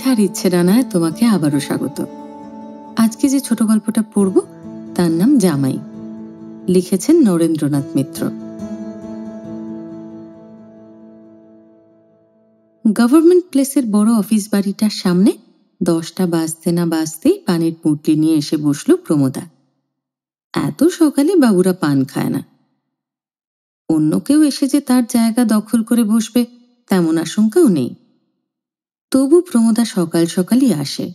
লেখার ইচ্ছে ডানায় তোমাকে আবারও স্বাগত। আজকে যে ছোট গল্পটা পড়ব তার নাম জামাই। লিখেছেন নরেন্দ্রনাথ মিত্র। গভর্নমেন্ট প্লেসের বড় অফিস বাড়িটার সামনে 10টা বাজতে না বাজতেই পানির পুঁটলি নিয়ে এসে বসল প্রমোদা। এত সকালে বাবুরা পান খায় না। অন্য কেউ এসে যে তার জায়গা দখল করে বসবে তেমন আশঙ্কাও নেই। তবু প্রমোদা সকাল সকালই আসে।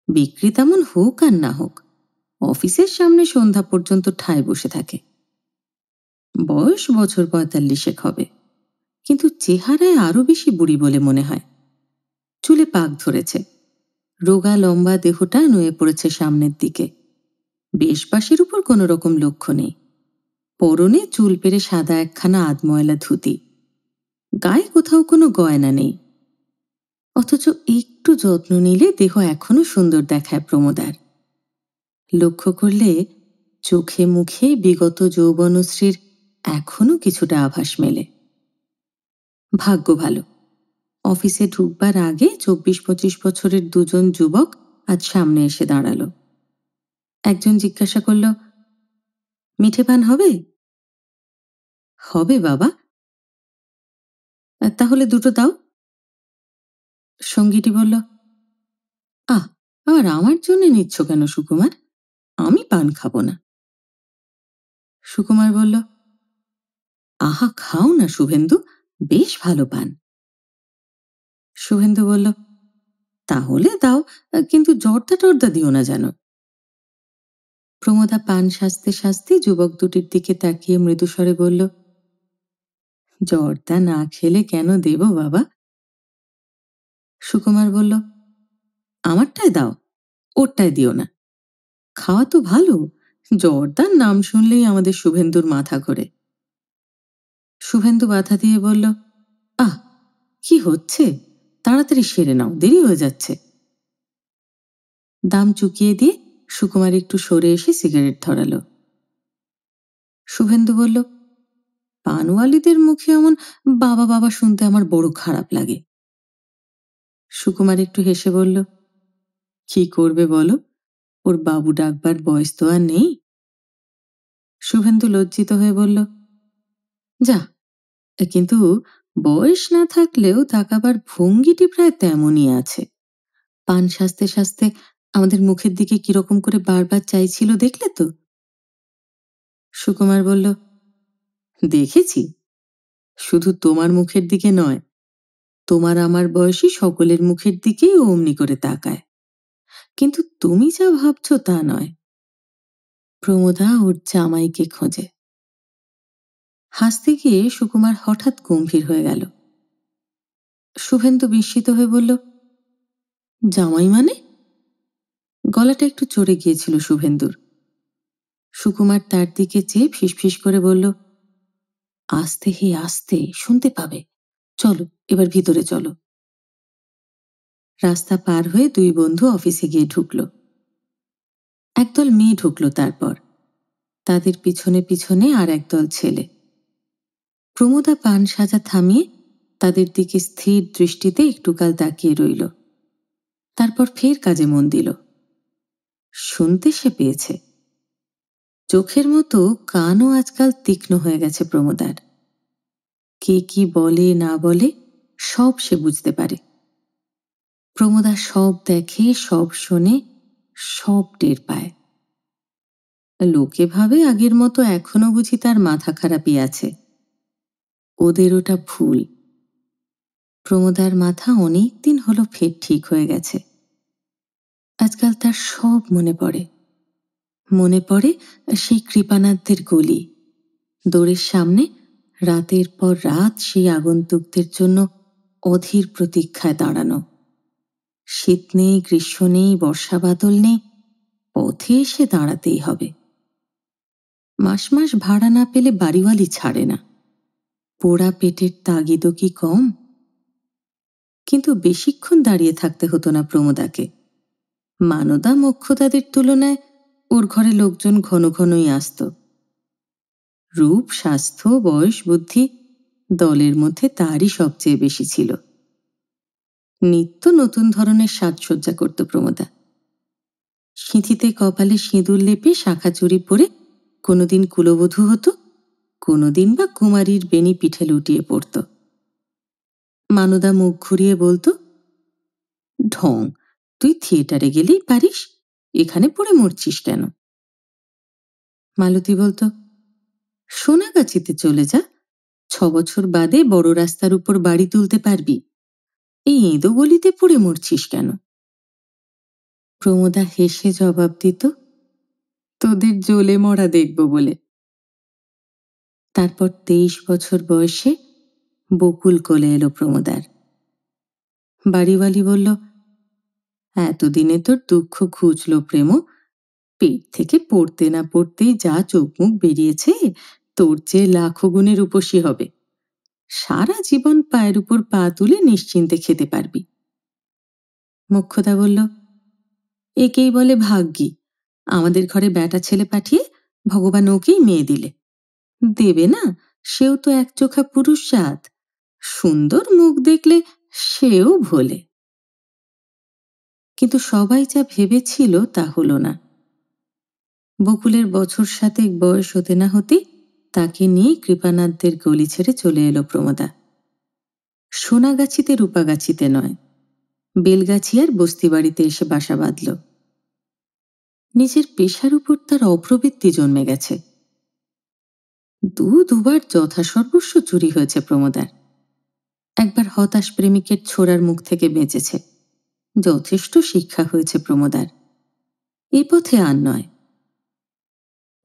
বিক্রি তেমন হোক আর না হোক, অফিসের সামনে সন্ধ্যা পর্যন্ত ঠায় বসে থাকে। বয়স বছর 45 হবে, কিন্তু চেহারায় আরো বেশি বুড়ি বলে মনে হয়। চুলে পাক ধরেছে, রোগা লম্বা দেহটা নুয়ে পড়েছে সামনের দিকে। বেশপাশের উপর কোনো রকম লক্ষ্য নেই। পরনে চুল পেরে সাদা একখানা আধময়লা ধুতি, গায়ে কোথাও কোনো গয়না নেই। অথচ একটু যত্ন নিলে দেহ এখনো সুন্দর দেখায় প্রমোদার। লক্ষ্য করলে চোখে মুখে বিগত যৌবনশ্রীর এখনো কিছুটা আভাস মেলে। ভাগ্য ভালো, অফিসে ঢুকবার আগে 24-25 বছরের দুজন যুবক আজ সামনে এসে দাঁড়ালো। একজন জিজ্ঞাসা করল, মিঠে পান হবে? হবে বাবা। তাহলে দুটো দাও। সঙ্গীটি বলল, আবার আমার জন্য নিচ্ছ কেন সুকুমার? আমি পান খাবো না। সুকুমার বলল, আহা খাও না শুভেন্দু, বেশ ভালো পান। শুভেন্দু বলল, তাহলে দাও, কিন্তু জর্দা টর্দা দিও না যেন। প্রমোদা পান সাজতে সাজতে যুবক দুটির দিকে তাকিয়ে মৃদুস্বরে বলল, জর্দা না খেলে কেন দেব বাবা? সুকুমার বলল, আমারটায় দাও, ওরটায় দিও না। খাওয়া তো ভালো, জর্দার নাম শুনলেই আমাদের শুভেন্দুর মাথা ঘোরে। শুভেন্দু বাধা দিয়ে বলল, কি হচ্ছে, তাড়াতাড়ি সেরে নাও, দেরি হয়ে যাচ্ছে। দাম চুকিয়ে দিয়ে সুকুমার একটু সরে এসে সিগারেট ধরালো। শুভেন্দু বলল, পানওয়ালিদের মুখে এমন বাবা বাবা শুনতে আমার বড় খারাপ লাগে। সুকুমার একটু হেসে বলল, কি করবে বলো, ওর বাবু ডাকবার বয়স তো আর নেই। শুভেন্দু লজ্জিত হয়ে বলল, যা, কিন্তু বয়স না থাকলেও তাকাবার ভঙ্গিটি প্রায় তেমনই আছে। পান সাজতে সাজতে আমাদের মুখের দিকে কিরকম করে বারবার চাইছিল দেখলে তো? সুকুমার বলল, দেখেছি, শুধু তোমার মুখের দিকে নয়, তোমার আমার বয়সী সকলের মুখের দিকেই ও অমনি করে তাকায়। কিন্তু তুমি যা ভাবছ তা নয়। প্রমোদা ওর জামাইকে খোঁজে। হাসতে গিয়ে সুকুমার হঠাৎ গম্ভীর হয়ে গেল। শুভেন্দু বিস্মিত হয়ে বলল, জামাই মানে? গলাটা একটু চড়ে গিয়েছিল শুভেন্দুর। সুকুমার তার দিকে চেয়ে ফিসফিস করে বলল, আস্তে হে আস্তে, শুনতে পাবে, চলো এবার ভিতরে চলো। রাস্তা পার হয়ে দুই বন্ধু অফিসে গিয়ে ঢুকল। একদল মেয়ে ঢুকলো, তারপর তাদের পিছনে পিছনে আর একদল ছেলে। প্রমোদা পান সাজা থামিয়ে তাদের দিকে স্থির দৃষ্টিতে একটুকাল তাকিয়ে রইল। তারপর ফের কাজে মন দিল। শুনতে সে পেয়েছে। চোখের মতো কানও আজকাল তীক্ষ্ণ হয়ে গেছে প্রমোদার। কে কি বলে না বলে সব সে বুঝতে পারে। প্রমোদা সব দেখে, সব শোনে, সব টের পায়। লোকে ভাবে আগের মতো এখনো বুঝি তার মাথা খারাপই আছে। ওদের ওটা ভুল। প্রমোদার মাথা অনেক দিন হলো ফের ঠিক হয়ে গেছে। আজকাল তার সব মনে পড়ে। মনে পড়ে সেই কৃপানাথদের গলি, দোরের সামনে রাতের পর রাত সেই আগন্তুকদের জন্য অধীর প্রতীক্ষায় দাঁড়ানো। শীত নেই, গ্রীষ্ম নেই, বর্ষা বাদল নেই, পথে এসে দাঁড়াতেই হবে। মাস মাস ভাড়া না পেলে বাড়িওয়ালি ছাড়ে না। পোড়া পেটের তাগিদও কি কম? কিন্তু বেশিক্ষণ দাঁড়িয়ে থাকতে হতো না প্রমোদাকে। মানদা মোক্ষদাদের তুলনায় ওর ঘরে লোকজন ঘন ঘনই আসত। রূপ, স্বাস্থ্য, বয়স, বুদ্ধি দলের মধ্যে তারই সবচেয়ে বেশি ছিল। নিত্য নতুন ধরনের সাজসজ্জা করত প্রমোদা। সিঁথিতে কপালে সিঁদুর লেপে শাঁখা চুড়ি পরে কোনোদিন কুলবধূ হতো, কোনোদিন বা কুমারীর বেনি পিঠে লুটিয়ে পড়ত। মানুদা মুখ ঘুরিয়ে বলতো, ঢং, তুই থিয়েটারে গেলেই পারিস, এখানে পড়ে মরছিস কেন? মালতী বলতো, সোনাগাছিতে চলে যা, 6 বছর বাদে বড় রাস্তার উপর বাড়ি তুলতে পারবি, এই এঁদো গলিতে পড়ে মরছিস কেন? প্রমোদা হেসে জবাব দিত, তোদের জ্বলে মরা দেখব বলে। তারপর 23 বছর বয়সে বকুল কোলে এলো প্রমোদার। বাড়িওয়ালি বলল, এতদিনে তোর দুঃখ ঘুচল প্রেম, পেট থেকে পড়তে না পড়তেই যা চোখ মুখ বেরিয়েছে, তোর চেয়ে লাখো গুণে রূপসী হবে। সারা জীবন পায়ের উপর পা তুলে নিশ্চিন্তে খেতে পারবি। মোক্ষদা বলল, একেই বলে ভাগ্যি, আমাদের ঘরে বেটা ছেলে পাঠিয়ে ভগবান ওকেই মেয়ে দিলে। দেবে না, সেও তো একচোখা পুরুষ জাত, সুন্দর মুখ দেখলে সেও ভোলে। কিন্তু সবাই যা ভেবেছিল তা হলো না। বকুলের বছর 7 বয়স হতে না হতে তাকে নিয়ে কৃপানাথদের গলি ছেড়ে চলে এলো প্রমোদা। সোনাগাছিতে রূপাগাছিতে নয়, বেলগাছি আর বস্তিবাড়িতে এসে বাসা বাঁধল। নিজের পেশার উপর তার অপ্রবৃত্তি জন্মে গেছে। দুবার যথাসর্বস্ব চুরি হয়েছে প্রমোদার। একবার হতাশ প্রেমিকের ছোড়ার মুখ থেকে বেঁচেছে, যথেষ্ট শিক্ষা হয়েছে প্রমোদার। এই পথে আর নয়।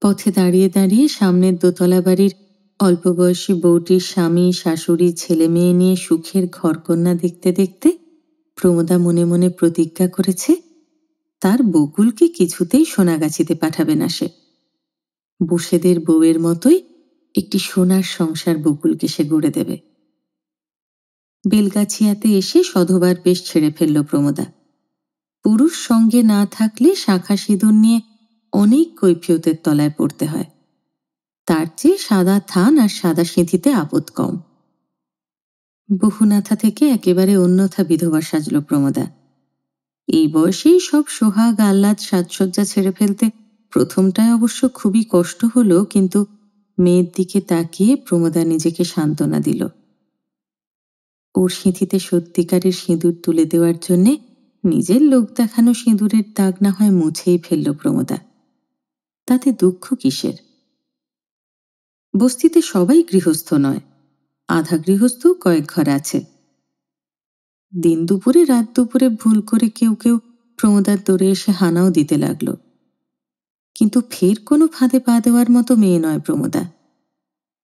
পথে দাঁড়িয়ে দাঁড়িয়ে সামনের দোতলা বাড়ির অল্প বয়সী বউটির স্বামী শাশুড়ি ছেলে মেয়ে নিয়ে সুখের ঘরকন্যা দেখতে দেখতে প্রমোদা মনে মনে প্রতিজ্ঞা করেছে, তার বকুলকে কিছুতেই সোনাগাছিতে পাঠাবে না সে। বসেদের বউয়ের মতোই একটি সোনার সংসার বকুলকে সে গড়ে দেবে। বেলগাছিয়াতে এসে সধবার বেশ ছেড়ে ফেলল প্রমোদা। পুরুষ সঙ্গে না থাকলে শাঁখা সিঁদুর নিয়ে অনেক কৈফিয়তের তলায় পড়তে হয়, তার চেয়ে সাদা থান আর সাদা সিঁথিতে আপদ কম। বহুনাথা থেকে একেবারে অন্যথা বিধবা সাজল প্রমোদা। এই বয়সেই সব সোহাগ আহ্লাদ সাজসজ্জা ছেড়ে ফেলতে প্রথমটায় অবশ্য খুবই কষ্ট হলো, কিন্তু মেয়ের দিকে তাকিয়ে প্রমোদা নিজেকে সান্ত্বনা দিল। ওর সিঁথিতে সত্যিকারের সিঁদুর তুলে দেওয়ার জন্যে নিজের লোক দেখানো সিঁদুরের দাগ না হয় মুছেই ফেলল প্রমোদা। তাতে দুঃখ কিসের? বস্তিতে সবাই গৃহস্থ নয়, আধা গৃহস্থ কয়েক ঘর আছে। দিন দুপুরে রাত দুপুরে ভুল করে কেউ কেউ প্রমোদার দৌড়ে এসে হানাও দিতে লাগল। কিন্তু ফের কোনো ফাঁদে পা দেওয়ার মতো মেয়ে নয় প্রমোদা।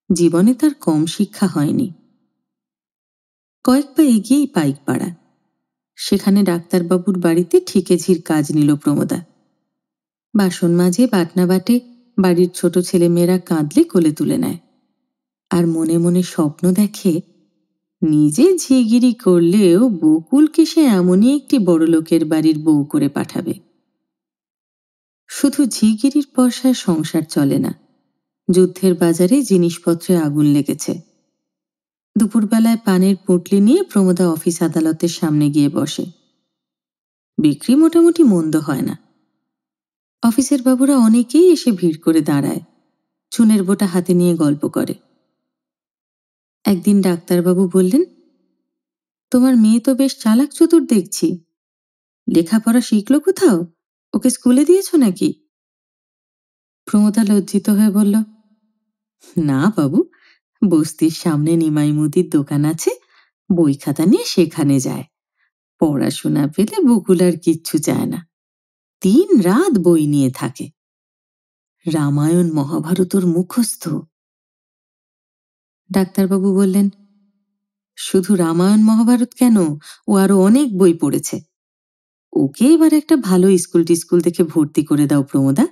জীবনে তার কম শিক্ষা হয়নি। কয়েক পা এগিয়েই পাইক পাড়া, সেখানে ডাক্তারবাবুর বাড়িতে ঠিকেঝির কাজ নিল প্রমোদা। বাসন মাজে, বাটনা বাটে, বাড়ির ছোট ছেলেমেয়েরা কাঁদলে কোলে তুলে নেয়, আর মনে মনে স্বপ্ন দেখে নিজে ঝিগিরি করলেও বকুলকে সে এমনই একটি বড়লোকের বাড়ির বউ করে পাঠাবে। শুধু ঝিগিরির পয়সায় সংসার চলে না, যুদ্ধের বাজারে জিনিসপত্রে আগুন লেগেছে। দুপুরবেলায় পানের পুঁটলি নিয়ে প্রমোদা অফিস আদালতের সামনে গিয়ে বসে। বিক্রি মোটামুটি মন্দ হয় না। অফিসের বাবুরা অনেকেই এসে ভিড় করে দাঁড়ায়, চুনের বোটা হাতে নিয়ে গল্প করে। একদিন ডাক্তারবাবু বললেন, তোমার মেয়ে তো বেশ চালাক চতুর দেখছি, লেখাপড়া শিখলো কোথাও? ওকে স্কুলে দিয়েছ নাকি? প্রমোদা লজ্জিত হয়ে বলল, না বাবু, বস্তির সামনে নিমাই মুদির দোকান আছে, বই খাতা নিয়ে সেখানে যায়। পড়াশোনা পেলে বকুল আর কিচ্ছু চায় না, 3 রাত বই নিয়ে থাকে। রামায়ণ মহাভারতর মুখস্থ। ডাক্তারবাবু বললেন, শুধু রামায়ণ মহাভারত কেন, ও আরো অনেক বই পড়েছে। ওকে এবার একটা ভালো স্কুল টিস্কুল দেখে ভর্তি করে দাও প্রমোদা,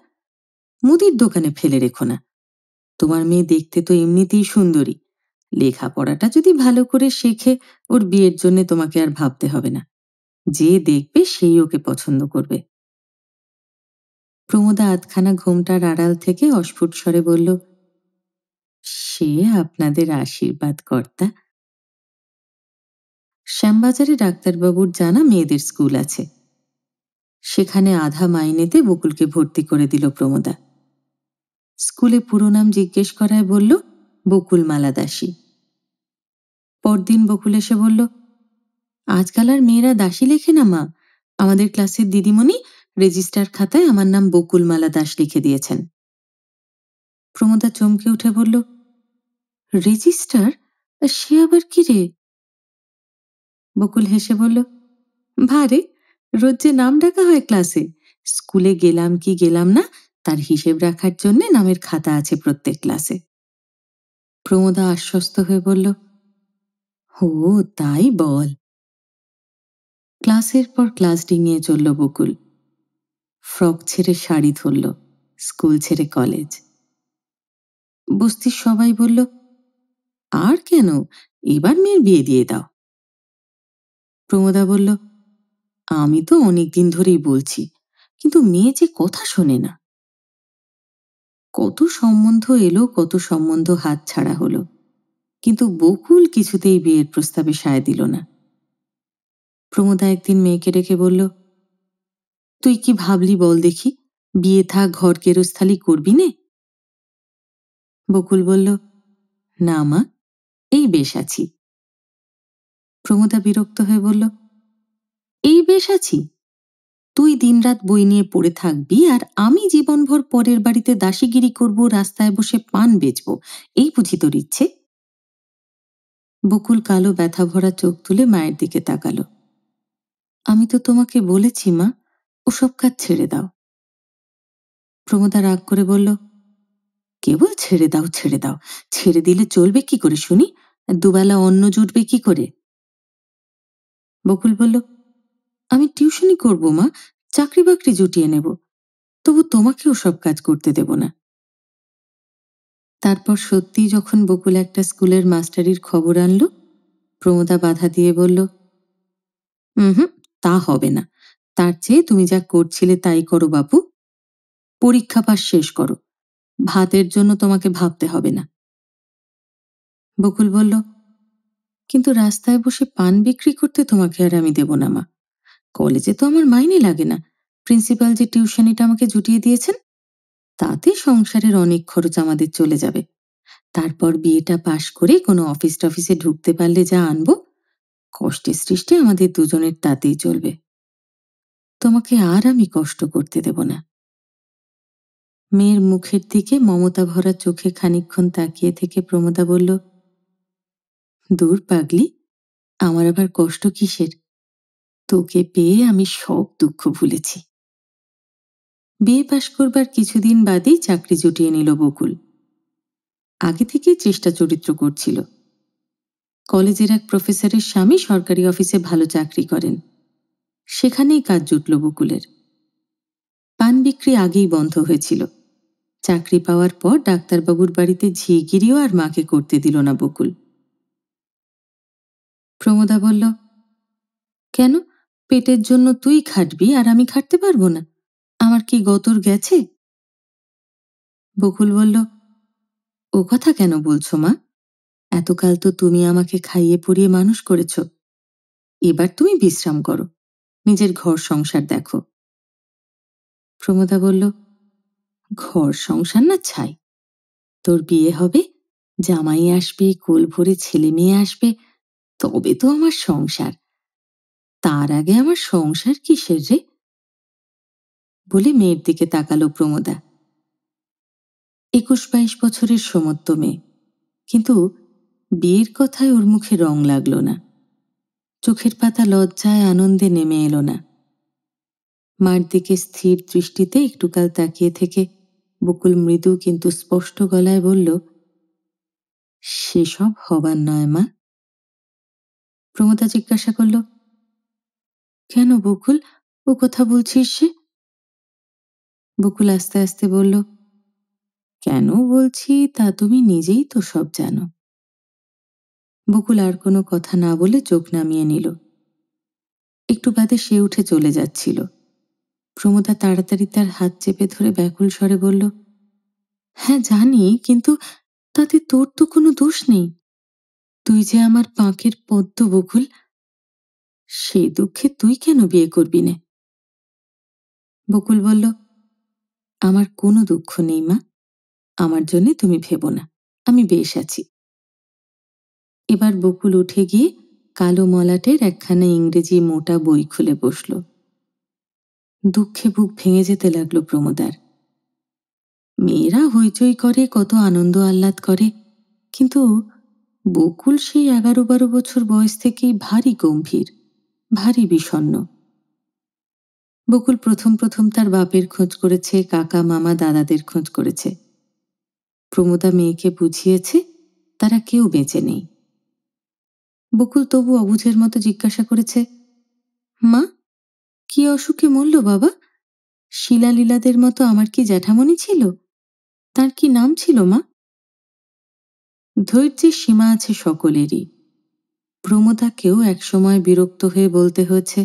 মুদির দোকানে ফেলে রেখো না। তোমার মেয়ে দেখতে তো এমনিতেই সুন্দরী, লেখাপড়াটা যদি ভালো করে শেখে ওর বিয়ের জন্য তোমাকে আর ভাবতে হবে না, যে দেখবে সেই ওকে পছন্দ করবে। প্রমোদা আধখানা ঘোমটার আড়াল থেকে অস্ফুট স্বরে বলল, সে আপনাদের আশীর্বাদ কর্তা। শ্যামবাজারে ডাক্তারবাবুর জানা মেয়েদের স্কুল আছে, সেখানে আধা মাইনেতে বকুলকে ভর্তি করে দিল প্রমোদা। স্কুলে পুরো নাম জিজ্ঞেস করায় বলল বকুল মালা দাসী। পরদিন বকুল এসে বলল, আজকাল আর মেয়েরা দাসী লেখে না মা, আমাদের ক্লাসের দিদিমণি রেজিস্টার খাতায় আমার নাম বকুল মালা দাস লিখে দিয়েছেন। প্রমোদা চমকে উঠে বলল, রেজিস্টার? সে আবার কি রে? বকুল হেসে বলল, ভারে, রোজ যে নাম ডাকা হয় ক্লাসে, স্কুলে গেলাম কি গেলাম না তার হিসেব রাখার জন্য নামের খাতা আছে প্রত্যেক ক্লাসে। প্রমোদা আশ্বস্ত হয়ে বলল, ও তাই বল। ক্লাসের পর ক্লাস ডিঙিয়ে চলল বকুল। ফ্রক ছেড়ে শাড়ি ধরল, স্কুল ছেড়ে কলেজ। বস্তির সবাই বলল, আর কেন, এবার মেয়ের বিয়ে দিয়ে দাও। প্রমোদা বলল, আমি তো অনেকদিন ধরেই বলছি, কিন্তু মেয়ে যে কথা শোনে না। কত সম্বন্ধ এলো, কত সম্বন্ধ হাত ছাড়া হলো, কিন্তু বকুল কিছুতেই বিয়ের প্রস্তাবে সায় দিল না। প্রমোদা একদিন মেয়েকে ডেকে বলল, তুই কি ভাবলি বল দেখি, বিয়ে থাক ঘর কেরস্থালি করবি নে? বকুল বলল, না মা, এই বেশ আছি। প্রমোদা বিরক্ত হয়ে বলল, এই বেশ আছি? তুই দিনরাত বই নিয়ে পড়ে থাকবি আর আমি জীবনভর পরের বাড়িতে দাসীগিরি করব, রাস্তায় বসে পান বেচব, এই বুঝি তোর ইচ্ছে? বকুল কালো ব্যথা ভরা চোখ তুলে মায়ের দিকে তাকালো। আমি তো তোমাকে বলেছি মা, ওসব কাজ ছেড়ে দাও। প্রমোদা রাগ করে বলল, কেবল ছেড়ে দাও ছেড়ে দাও, ছেড়ে দিলে চলবে কি করে শুনি? দুবেলা অন্ন জুটবে কি করে? বকুল বলল, আমি টিউশনি করব মা, চাকরি বাকরি জুটিয়ে নেব, তবু তোমাকে ওসব কাজ করতে দেব না। তারপর সত্যি যখন বকুল একটা স্কুলের মাস্টারির খবর আনল, প্রমোদা বাধা দিয়ে বলল, হুম, তা হবে না, তার চেয়ে তুমি যা করছিলে তাই করো বাপু, পরীক্ষা পাস শেষ করো, ভাতের জন্য তোমাকে ভাবতে হবে না। বকুল বলল, কিন্তু রাস্তায় বসে পান বিক্রি করতে তোমাকে আর আমি দেব না মা, কলেজে তো আমার মাইনে লাগে না, প্রিন্সিপাল যে টিউশনিটা আমাকে জুটিয়ে দিয়েছেন তাতে সংসারের অনেক খরচ আমাদের চলে যাবে, তারপর বিয়েটা পাশ করে কোনো অফিস টফিসে ঢুকতে পারলে যা আনবো, কষ্টে সৃষ্টি আমাদের দুজনের তাতেই চলবে, তোমাকে আর আমি কষ্ট করতে দেব না। মেয়ের মুখের দিকে মমতা ভরা চোখে খানিকক্ষণ তাকিয়ে থেকে প্রমোদা বলল, দূর পাগলি, আমার আবার কষ্ট কিসের, তোকে পেয়ে আমি সব দুঃখ ভুলেছি। বিয়ে পাশ করবার কিছুদিন বাদেই চাকরি জুটিয়ে নিল বকুল। আগে থেকেই চেষ্টা চরিত্র করছিল। কলেজের এক প্রফেসরের স্বামী সরকারি অফিসে ভালো চাকরি করেন, সেখানেই কাজ জুটল বকুলের। পান বিক্রি আগেই বন্ধ হয়েছিল। চাকরি পাওয়ার পর ডাক্তারবাবুর বাড়িতে ঝিগিরিও আর মাকে করতে দিল না বকুল। প্রমোদা বলল, কেন, পেটের জন্য তুই খাটবি আর আমি খাটতে পারবো না? আমার কি গতর গেছে? বকুল বলল, ও কথা কেন বলছো মা, এতকাল তো তুমি আমাকে খাইয়ে পরিয়ে মানুষ করেছ, এবার তুমি বিশ্রাম করো, নিজের ঘর সংসার দেখো। প্রমোদা বলল, ঘর সংসার না ছাই, তোর বিয়ে হবে, জামাই আসবে, কোল ভরে ছেলে মেয়ে আসবে, তবে তো আমার সংসার, তার আগে আমার সংসার কিসের রে? বলে মেয়ের দিকে তাকালো প্রমোদা। 21-22 বছরের সমত্ব মেয়ে, কিন্তু বিয়ের কথায় ওর মুখে রং লাগলো না, চোখের পাতা লজ্জায় আনন্দে নেমে এলো না। মার দিকে স্থির দৃষ্টিতে একটুকাল তাকিয়ে থেকে বকুল মৃদু কিন্তু স্পষ্ট গলায় বলল, সেসব হবার নয় মা। প্রমোদা জিজ্ঞাসা করল, কেন বকুল, ও কথা বলছিস সে? বকুল আস্তে আস্তে বলল, কেন বলছি তা তুমি নিজেই তো সব জানো। বকুল আর কোনো কথা না বলে চোখ নামিয়ে নিল। একটু বাদে সে উঠে চলে যাচ্ছিল। প্রমোদা তাড়াতাড়ি তার হাত চেপে ধরে ব্যাকুল স্বরে বলল, হ্যাঁ জানি, কিন্তু তাতে তোর তো কোনো দোষ নেই, তুই যে আমার পাঁকের পদ্ম বকুল, সেই দুঃখে তুই কেন বিয়ে করবি নে? বকুল বলল, আমার কোনো দুঃখ নেই মা, আমার জন্যে তুমি ভেবো না, আমি বেশ আছি। এবার বকুল উঠে গিয়ে কালো মলাটের একখানা ইংরেজি মোটা বই খুলে বসল। দুঃখে বুক ভেঙে যেতে লাগলো প্রমোদার। মেয়েরা হইচই করে, কত আনন্দ আহ্লাদ করে, কিন্তু বকুল সেই 11-12 বছর বয়স থেকেই ভারী গম্ভীর, ভারী বিষণ্ণ। বকুল প্রথম প্রথম তার বাপের খোঁজ করেছে, কাকা মামা দাদাদের খোঁজ করেছে। প্রমোদা মেয়েকে বুঝিয়েছে তারা কেউ বেঁচে নেই। বকুল তবু অবুঝের মতো জিজ্ঞাসা করেছে, মা, কি অসুখে মরল বাবা? শিলালীলাদের মতো আমার কি জ্যাঠামণি ছিল? তার কি নাম ছিল মা? ধৈর্যের সীমা আছে সকলেরই। প্রমোদাকেও একসময় বিরক্ত হয়ে বলতে হয়েছে,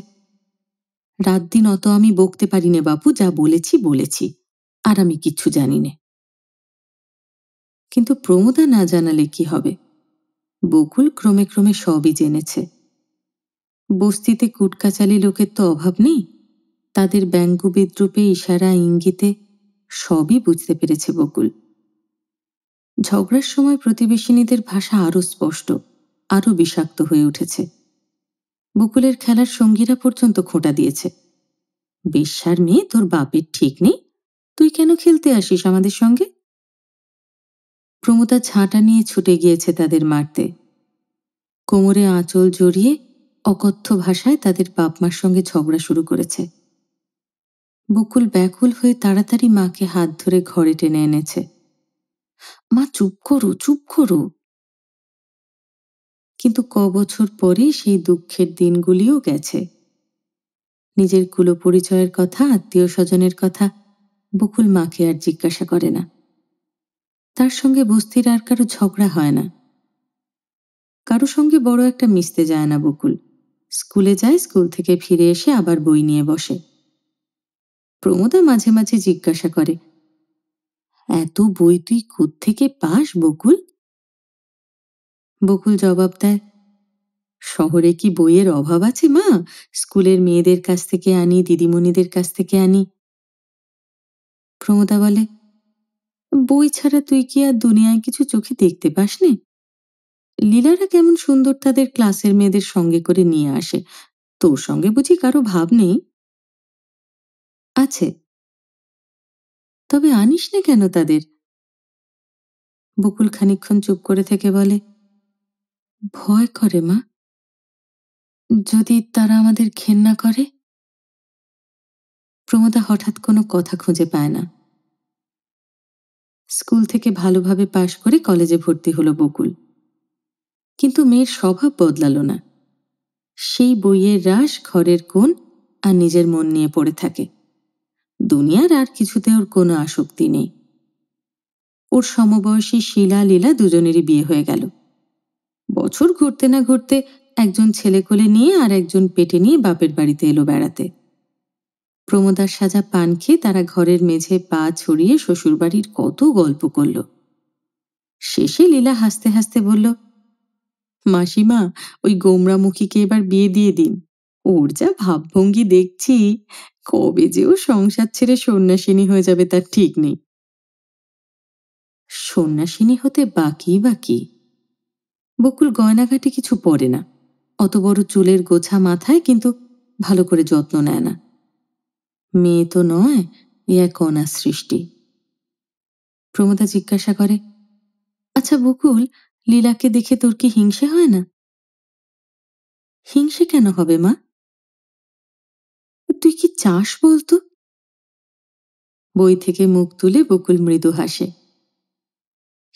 রাত দিন অত আমি বকতে পারি নে বাপু, যা বলেছি বলেছি, আর আমি কিচ্ছু জানি নে। কিন্তু প্রমোদা না জানালে কি হবে? বকুল ক্রমে ক্রমে সবই জেনেছে। বস্তিতে কুটকাচালি লোকের তো অভাব নেই, তাদের ব্যঙ্গ বিদ্রূপে, ইশারা ইঙ্গিতে সবই বুঝতে পেরেছে বকুল। ঝগড়ার সময় প্রতিবেশিনীদের ভাষা আরো স্পষ্ট, আরো বিষাক্ত হয়ে উঠেছে। বকুলের খেলার সঙ্গীরা পর্যন্ত খোঁটা দিয়েছে, বেশ্যার মেয়ে, তোর বাপের ঠিক নেই, তুই কেন খেলতে আসিস আমাদের সঙ্গে? প্রমোদা ঝাঁটা নিয়ে ছুটে গিয়েছে তাদের মারতে। কোমরে আঁচল জড়িয়ে অকথ্য ভাষায় তাদের বাপ মার সঙ্গে ঝগড়া শুরু করেছে। বকুল ব্যাকুল হয়ে তাড়াতাড়ি মাকে হাত ধরে ঘরে টেনে এনেছে। মা, চুপ করো, চুপ করো। কিন্তু বছর পরে সেই দুঃখের দিনগুলিও গেছে। নিজের কুলো পরিচয়ের কথা, আত্মীয় স্বজনের কথা বকুল মাকে আর জিজ্ঞাসা করে না। তার সঙ্গে বস্তির আর কারো ঝগড়া হয় না, কারো সঙ্গে বড় একটা মিশতে যায় না বকুল। স্কুলে যায়, স্কুল থেকে ফিরে এসে আবার বই নিয়ে বসে। প্রমোদা মাঝে মাঝে জিজ্ঞাসা করে, এত বই তুই কোত্থেকে পাস বকুল? বকুল জবাব দেয়, শহরে কি বইয়ের অভাব আছে মা? স্কুলের মেয়েদের কাছ থেকে আনি, দিদিমণিদের কাছ থেকে আনি। প্রমোদা বলে, বই ছাড়া তুই কি আর দুনিয়ায় কিছু চোখে দেখতে পাস নে? লীলারা কেমন সুন্দর তাদের ক্লাসের মেয়েদের সঙ্গে করে নিয়ে আসে, তোর সঙ্গে বুঝি কারো ভাব নেই? আছে, তবে আনিস না কেন তাদের? বকুল খানিকক্ষণ চুপ করে থেকে বলে, ভয় করে মা, যদি তারা আমাদের ঘেন্না করে। প্রমোদা হঠাৎ কোনো কথা খুঁজে পায় না। স্কুল থেকে ভালোভাবে পাশ করে কলেজে ভর্তি হলো বকুল, কিন্তু মেয়ের স্বভাব বদলালো না। সেই বইয়ের রাশ, ঘরের কোণ আর নিজের মন নিয়ে পড়ে থাকে। দুনিয়ার আর কিছুতে ওর কোনো আসক্তি নেই। ওর সমবয়সী শিলা লীলা দুজনেরই বিয়ে হয়ে গেল। বছর ঘুরতে না ঘুরতে একজন ছেলে কোলে নিয়ে আর একজন পেটে নিয়ে বাপের বাড়িতে এলো বেড়াতে। প্রমোদার সাজা পান খেয়ে তারা ঘরের মেঝে পা ছড়িয়ে শ্বশুরবাড়ির কত গল্প করল। শেষে লীলা হাসতে হাসতে বলল, মাসিমা, ওই গোমরামুখীকে এবার বিয়ে দিয়ে দিন। ওর যা ভাবভঙ্গি দেখছি, কবে যে ও সংসার ছেড়ে সন্ন্যাসিনী হয়ে যাবে তার ঠিক নেই। সন্ন্যাসিনী হতে বাকি বাকি। বকুল গয়নাঘাটে কিছু পরে না, অত বড় চুলের গোছা মাথায়, কিন্তু ভালো করে যত্ন নেয় না। মেয়ে তো নয়, এ এক অনাথ সৃষ্টি। প্রমোদা জিজ্ঞাসা করে, আচ্ছা বকুল, লীলাকে দেখে তোর কি হিংসে হয় না? হিংসে কেন হবে মা? তুই কি চাস বলতো? বই থেকে মুখ তুলে বকুল মৃদু হাসে।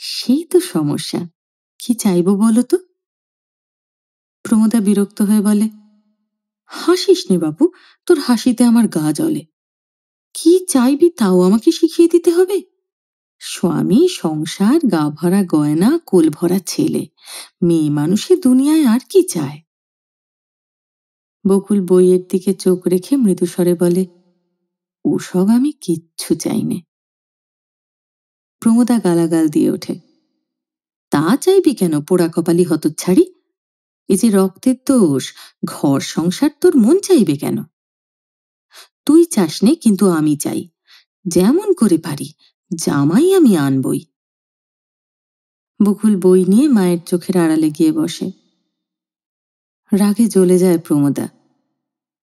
সেই তো সমস্যা, কি চাইব বলো তো? প্রমোদা বিরক্ত হয়ে বলে, হাসিস নে বাবু, তোর হাসিতে আমার গা জ্বলে। কি চাইবি তাও আমাকে শিখিয়ে দিতে হবে? স্বামী, সংসার, গা ভরা গয়না, কোল ভরা ছেলে, মেয়ে মানুষের দুনিয়ায় আর কি চায়? বকুল বইয়ের দিকে চোখ রেখে মৃদুস্বরে বলে, ওসব আমি কিচ্ছু চাই নে। প্রমোদা গালাগাল দিয়ে ওঠে, তা চাইবি কেন, পোড়া কপালি হতচ্ছাড়ি? এই যে রক্তের দোষ, ঘর সংসার তোর মন চাইবে কেন? তুই চাস নে, কিন্তু আমি চাই। যেমন করে পারি জামাই আমি আনবই। বকুল বই নিয়ে মায়ের চোখের আড়ালে গিয়ে বসে। রাগে জ্বলে যায় প্রমোদা।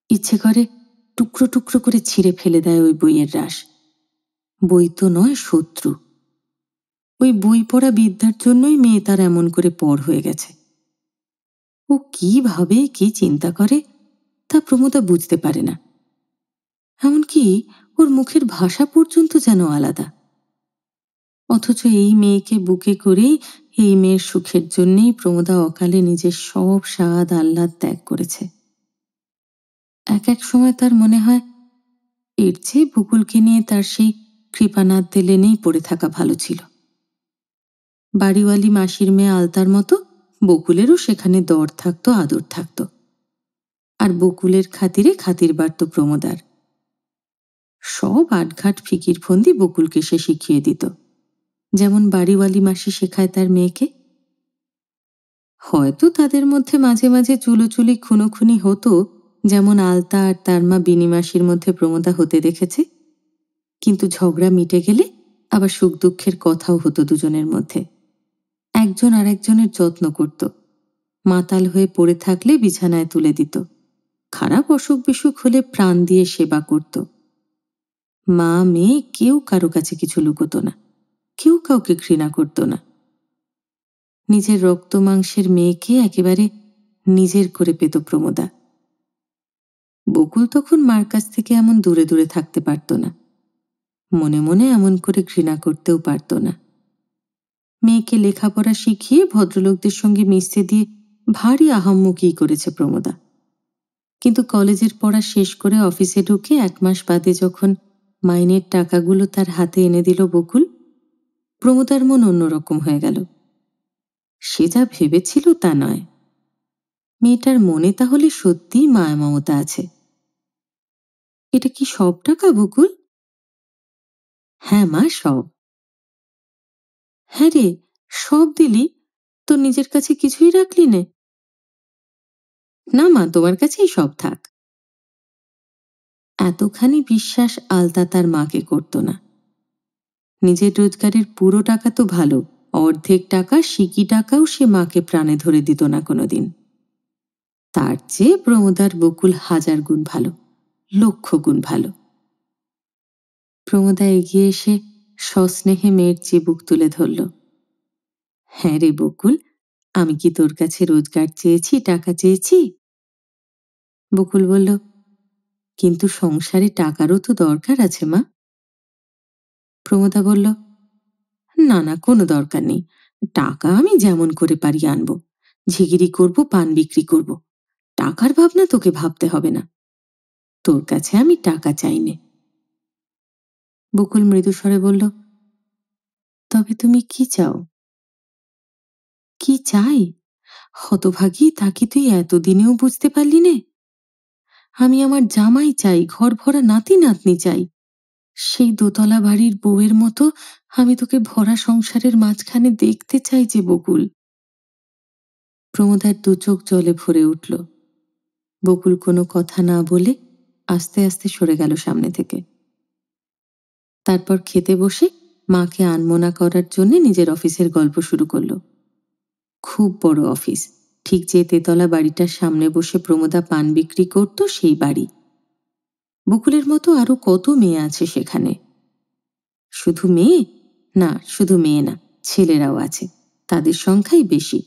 ইচ্ছে করে টুকরো টুকরো করে ছিঁড়ে ফেলে দেয় ওই বইয়ের রাশ। বই তো নয়, শত্রু। ওই বই পড়া বিদ্যার জন্যই মেয়ে তার এমন করে পর হয়ে গেছে। ও কি ভাবে, কি চিন্তা করে, তা প্রমোদা বুঝতে পারে না। এমনকি ওর মুখের ভাষা পর্যন্ত যেন আলাদা। অথচ এই মেয়েকে বুকে করেই, এই মেয়ের সুখের জন্যেই প্রমোদা অকালে নিজের সব স্বাদ আহ্লাদ ত্যাগ করেছে। এক এক সময় তার মনে হয় এর চেয়ে বকুলকে নিয়ে তার সেই কৃপানাথ লেনেই পড়ে থাকা ভালো ছিল। বাড়িওয়ালি মাসির মেয়ে আলতার মতো বকুলেরও সেখানে দর থাকতো, আদর থাকতো। আর বকুলের খাতিরে খাতির বাড়ত প্রমোদার। সব আটঘাট ফিকির ফন্দি বকুলকে সে শিখিয়ে দিত, যেমন বাড়িওয়ালি মাসি শেখায় তার মেয়েকে। হয়তো তাদের মধ্যে মাঝে মাঝে চুলোচুলি খুনোখুনি হতো, যেমন আলতা আর তার মা বিনি মাসির মধ্যে প্রমোদা হতে দেখেছে। কিন্তু ঝগড়া মিটে গেলে আবার সুখ দুঃখের কথাও হতো দুজনের মধ্যে। একজন আর একজনের যত্ন করত। মাতাল হয়ে পড়ে থাকলে বিছানায় তুলে দিত। খারাপ অসুখ বিসুখ হলে প্রাণ দিয়ে সেবা করত। মা মেয়ে কেউ কারো কাছে কিছু লুকোতো না, কেউ কাউকে ঘৃণা করত না। নিজের রক্ত মাংসের মেয়েকে একেবারে নিজের করে পেত প্রমোদা। বকুল তখন মার কাছ থেকে এমন দূরে দূরে থাকতে পারত না, মনে মনে এমন করে ঘৃণা করতেও পারত না। মেয়েকে লেখাপড়া শিখিয়ে ভদ্রলোকদের সঙ্গে মিশতে দিয়ে ভারী আহাম্মুকি করেছে প্রমোদা। কিন্তু কলেজের পড়া শেষ করে অফিসে ঢুকে 1 মাস বাদে যখন মাইনের টাকাগুলো তার হাতে এনে দিল বকুল, প্রমোদার মন অন্যরকম হয়ে গেল। সে যা ভেবেছিল তা নয়। মেয়েটার মনে তাহলে সত্যিই মায়া মমতা আছে। এটা কি সব টাকা বকুল? হ্যাঁ মা, সব। হ্যাঁ রে, সব দিলি? তোর নিজের কাছে কিছুই রাখলি নে? না মা, তোমার কাছেই সব থাক। এতখানি বিশ্বাস আলতা তার মাকে করত না। নিজের রোজগারের পুরো টাকা তো ভালো, অর্ধেক টাকা সিকি টাকাও সে মাকে প্রাণে ধরে দিত না কোনোদিন। তার চেয়ে প্রমোদার বকুল 1000 গুণ ভালো, লক্ষ গুণ ভালো। প্রমোদা এগিয়ে এসে সস্নেহে মেয়ের চিবুক তুলে ধরল। হ্যাঁ রে বকুল, আমি কি তোর কাছে রোজগার চেয়েছি, টাকা চেয়েছি? বকুল বলল, কিন্তু সংসারে টাকারও তো দরকার আছে মা। প্রমোদা বলল, না না, কোনো দরকার নেই। টাকা আমি যেমন করে পারি আনব। ঝিগিরি করব, পান বিক্রি করব। টাকার ভাবনা তোকে ভাবতে হবে না। তোর কাছে আমি টাকা চাই নে। বকুল মৃদুস্বরে বলল, তবে তুমি কি চাও? কি চাই? হতভাগী, তা কি তুই এতদিনেও বুঝতে পারলি নে? আমি আমার জামাই চাই, ঘর ভরা নাতি নাতনি চাই। সেই দোতলা বাড়ির বউয়ের মতো আমি তোকে ভরা সংসারের মাঝখানে দেখতে চাই যে বকুল। প্রমোদার 2 চোখ জলে ভরে উঠল। বকুল কোনো কথা না বলে আস্তে আস্তে সরে গেল সামনে থেকে। তারপর খেতে বসে মাকে আনমনা করার জন্য নিজের অফিসের গল্প শুরু করল। খুব বড় অফিস, ঠিক যে তেতলা বাড়িটার সামনে বসে প্রমোদা পান বিক্রি করত সেই বাড়ি। বকুলের মতো আরো কত মেয়ে আছে সেখানে। শুধু মেয়ে না, শুধু মেয়ে না, ছেলেরাও আছে। তাদের সংখ্যাই বেশি।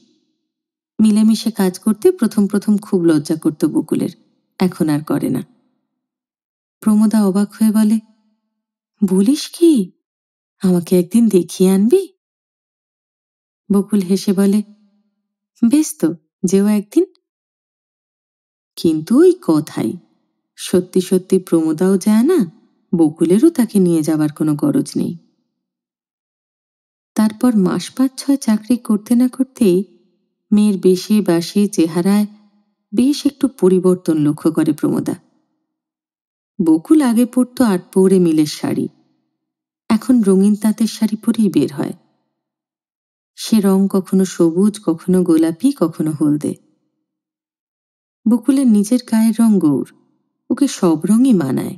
মিলেমিশে কাজ করতে প্রথম প্রথম খুব লজ্জা করত বকুলের, এখন আর করে না। প্রমোদা অবাক হয়ে বলে, বলিস কি? আমাকে একদিন দেখিয়ে আনবি? বকুল হেসে বলে, বেশ তো, যেও একদিন। কিন্তু ওই কথাই, সত্যি সত্যি প্রমোদাও যায় না, বকুলেরও তাকে নিয়ে যাবার কোনো গরজ নেই। তারপর মাস 5-6 চাকরি করতে না করতেই মেয়ের বেশে বাসে চেহারায় বেশ একটু পরিবর্তন লক্ষ্য করে প্রমোদা। বকুল আগে পরত 8 পৌরে মিলের শাড়ি, এখন রঙিন তাঁতের শাড়ি পরেই বের হয়। সে রং কখনো সবুজ, কখনো গোলাপি, কখনো হলদে। বকুলের নিজের গায়ের রং গৌর, ওকে সব রঙই মানায়।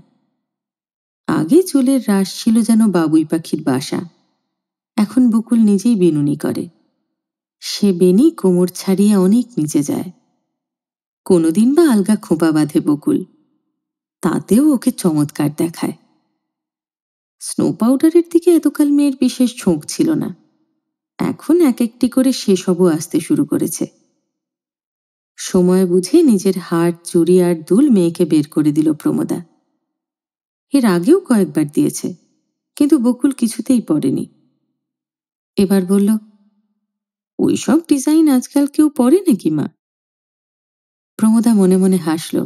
আগে চুলের রাশ ছিল যেন বাবুই পাখির বাসা, এখন বকুল নিজেই বেনুনি করে। সে বেনি কোমর ছাড়িয়ে অনেক নিচে যায়। কোনোদিন বা আলগা খোঁপা বাঁধে বকুল, তাতেও ওকে চমৎকার দেখায়। স্নো পাউডারের দিকে এতকাল মেয়ের বিশেষ ঝোঁক ছিল না, এখন এক একটি করে সেসবও আসতে শুরু করেছে। সময় বুঝে নিজের হার, চুড়ি আর দুল মেয়েকে বের করে দিল প্রমোদা। এর আগেও কয়েকবার দিয়েছে, কিন্তু বকুল কিছুতেই পড়েনি। এবার বলল, ওইসব ডিজাইন আজকাল কেউ পরে নাকি মা? প্রমোদা মনে মনে হাসল।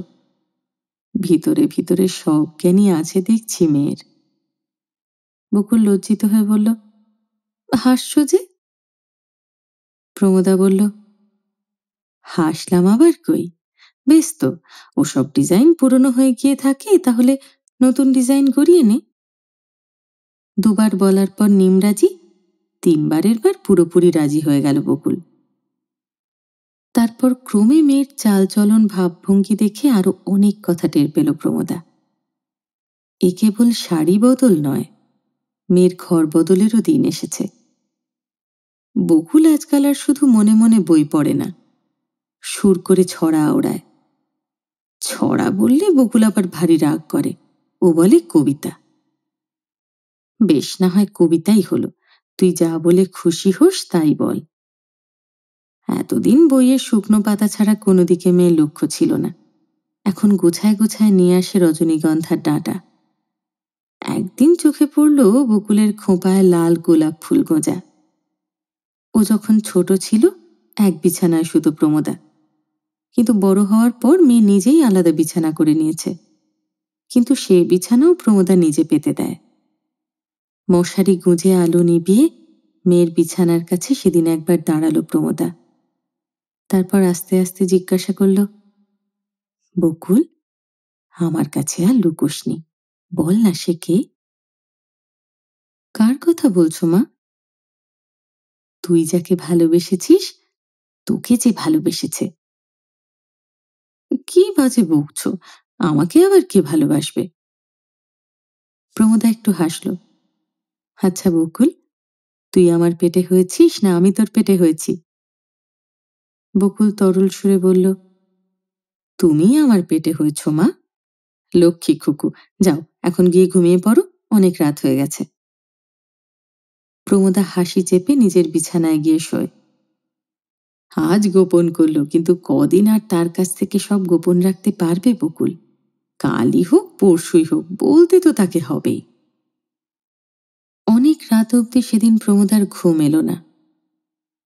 ভিতরে ভিতরে সব জ্ঞানী আছে দেখছি মেয়ের। বকুল লজ্জিত হয়ে বলল, হাসছ যে? প্রমোদা বলল, হাসলাম আবার কই, বেশ তো, ওসব ডিজাইন পুরনো হয়ে গিয়ে থাকে, তাহলে নতুন ডিজাইন করিয়ে নে। দুবার বলার পর নিমরাজি, তিনবারের বার পুরোপুরি রাজি হয়ে গেল বকুল। তারপর ক্রমে মেয়ের চালচলন, ভাবভঙ্গি দেখে আরো অনেক কথা টের পেল প্রমোদা। এ কেবল শাড়ি বদল নয়, মেয়ের ঘর বদলেরও দিন এসেছে। বকুল আজকাল আর শুধু মনে মনে বই পড়ে না, সুর করে ছড়া ওড়ায়। ছড়া বললে বকুল আবার ভারী রাগ করে, ও বলে কবিতা। বেশ, না হয় কবিতাই হলো, তুই যা বলে খুশি হোস তাই বল। এতদিন বইয়ের শুকনো পাতা ছাড়া কোনো দিকে মেয়ে লক্ষ্য ছিল না, এখন গোছায় গোছায় নিয়ে আসে রজনীগন্ধার ডাঁটা। একদিন চোখে পড়ল বকুলের খোঁপায় লাল গোলাপ ফুল গোঁজা। ও যখন ছোট ছিল এক বিছানায় শুধু প্রমোদা, কিন্তু বড় হওয়ার পর মেয়ে নিজেই আলাদা বিছানা করে নিয়েছে, কিন্তু সে বিছানাও প্রমোদা নিজে পেতে দেয়। মশারি গুঁজে আলো নিভিয়ে মেয়ের বিছানার কাছে সেদিন একবার দাঁড়ালো প্রমোদা। তারপর আস্তে আস্তে জিজ্ঞাসা করল, বকুল, আমার কাছে আর লুকোসনি, বল না সে কে? কার কথা বলছো মা? তুই যাকে ভালোবেসেছিস, তোকে যে ভালোবেসেছে। কি বাজে বকছো, আমাকে আবার কে ভালোবাসবে? প্রমোদা একটু হাসল। আচ্ছা বকুল, তুই আমার পেটে হয়েছিস না আমি তোর পেটে হয়েছি? বকুল তরল সুরে বলল, তুমি আমার পেটে হয়েছ মা। লক্ষ্মী খুকু, যাও এখন গিয়ে ঘুমিয়ে পড়ো, অনেক রাত হয়ে গেছে। প্রমোদা হাসি চেপে নিজের বিছানায় গিয়ে শোয়। আজ গোপন করলো, কিন্তু কদিন আর তার কাছ থেকে সব গোপন রাখতে পারবে বকুল? কালই হোক পরশুই হোক, বলতে তো তাকে হবেই। অনেক রাত অবধি সেদিন প্রমোদার ঘুম এলো না।